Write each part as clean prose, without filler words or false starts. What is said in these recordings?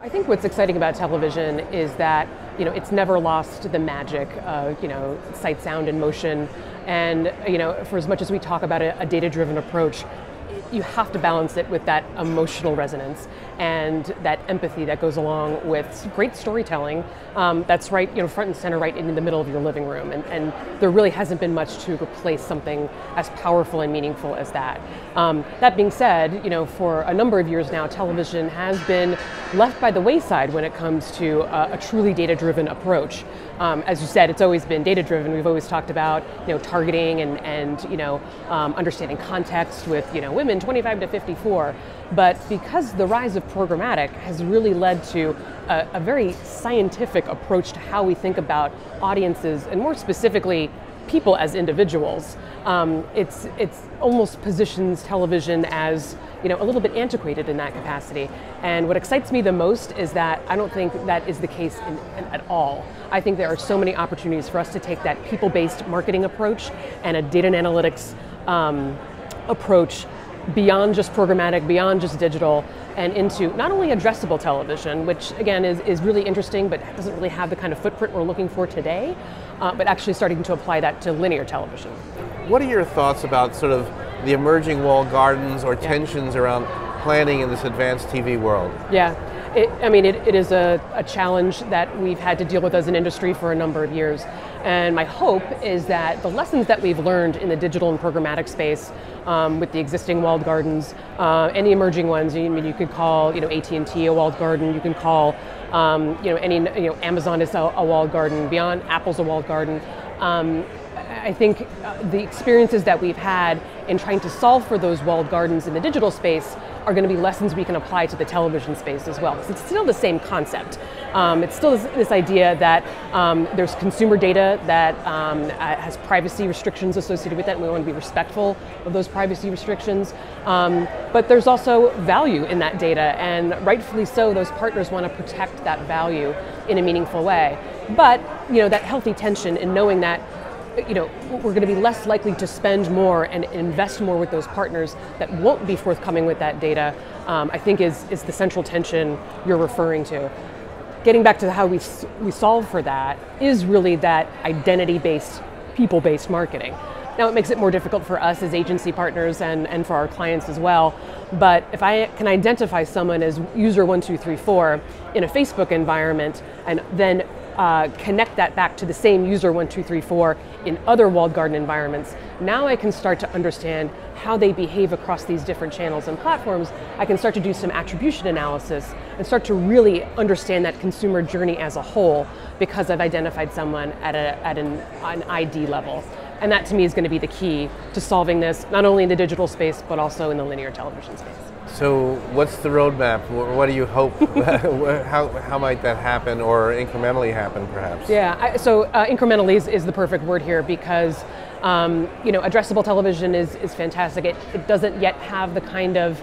I think what's exciting about television is that it's never lost the magic of sight, sound, and motion. And for as much as we talk about a data-driven approach, you have to balance it with that emotional resonance and that empathy that goes along with great storytelling that's right front and center, right in the middle of your living room. And there really hasn't been much to replace something as powerful and meaningful as that. That being said, for a number of years now, television has been left by the wayside when it comes to a truly data-driven approach. As you said, it's always been data-driven. We've always talked about targeting and understanding context with women 25 to 54. But because the rise of programmatic has really led to a very scientific approach to how we think about audiences, and more specifically, people as individuals, it's almost positions television as a little bit antiquated in that capacity. And what excites me the most is that I don't think that is the case at all. I think there are so many opportunities for us to take that people-based marketing approach and a data and analytics approach beyond just programmatic, beyond just digital, and into not only addressable television, which again is really interesting, but doesn't really have the kind of footprint we're looking for today, but actually starting to apply that to linear television. What are your thoughts about sort of the emerging walled gardens or tensions around planning in this advanced TV world? Yeah. It is a challenge that we've had to deal with as an industry for a number of years. And my hope is that the lessons that we've learned in the digital and programmatic space with the existing walled gardens and the emerging ones, you could call AT&T a walled garden, you can call Amazon is a walled garden, beyond Apple's a walled garden. I think the experiences that we've had in trying to solve for those walled gardens in the digital space are going to be lessons we can apply to the television space as well. Because it's still the same concept. It's still this idea that there's consumer data that has privacy restrictions associated with that, and we want to be respectful of those privacy restrictions. But there's also value in that data, and rightfully so, those partners want to protect that value in a meaningful way. But that healthy tension in knowing that we're going to be less likely to spend more and invest more with those partners that won't be forthcoming with that data, I think is the central tension you're referring to. Getting back to how we solve for that is really that identity-based, people-based marketing. Now it makes it more difficult for us as agency partners and for our clients as well, but if I can identify someone as user 1234 in a Facebook environment and then connect that back to the same user 1234 in other walled garden environments, now I can start to understand how they behave across these different channels and platforms. I can start to do some attribution analysis and start to really understand that consumer journey as a whole because I've identified someone at an ID level. And that to me is going to be the key to solving this, not only in the digital space, but also in the linear television space. So what's the roadmap? What do you hope? How might that happen, or incrementally happen perhaps? Yeah, so incrementally is the perfect word here, because addressable television is fantastic. It doesn't yet have the kind of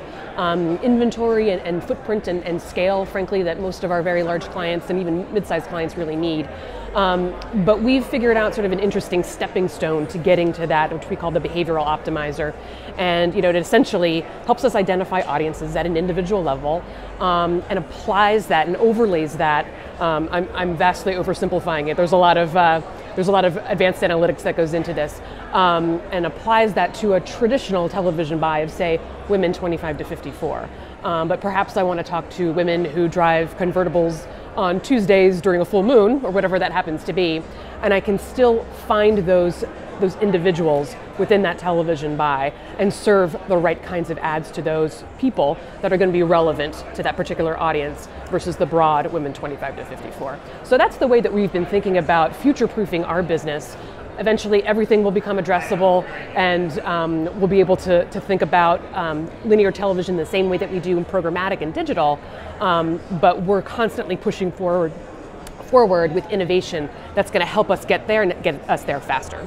inventory and footprint and scale, frankly, that most of our very large clients and even mid-sized clients really need. But we've figured out sort of an interesting stepping stone to getting to that, which we call the behavioral optimizer. And it essentially helps us identify audiences at an individual level and applies that and overlays that. I'm vastly oversimplifying it. There's a lot of advanced analytics that goes into this, and applies that to a traditional television buy of, say, women 25 to 54. But perhaps I want to talk to women who drive convertibles on Tuesdays during a full moon, or whatever that happens to be, and I can still find those individuals within that television buy and serve the right kinds of ads to those people that are going to be relevant to that particular audience versus the broad women 25 to 54. So that's the way that we've been thinking about future-proofing our business. Eventually everything will become addressable, and we'll be able to think about linear television the same way that we do in programmatic and digital, but we're constantly pushing forward with innovation that's going to help us get there and get us there faster.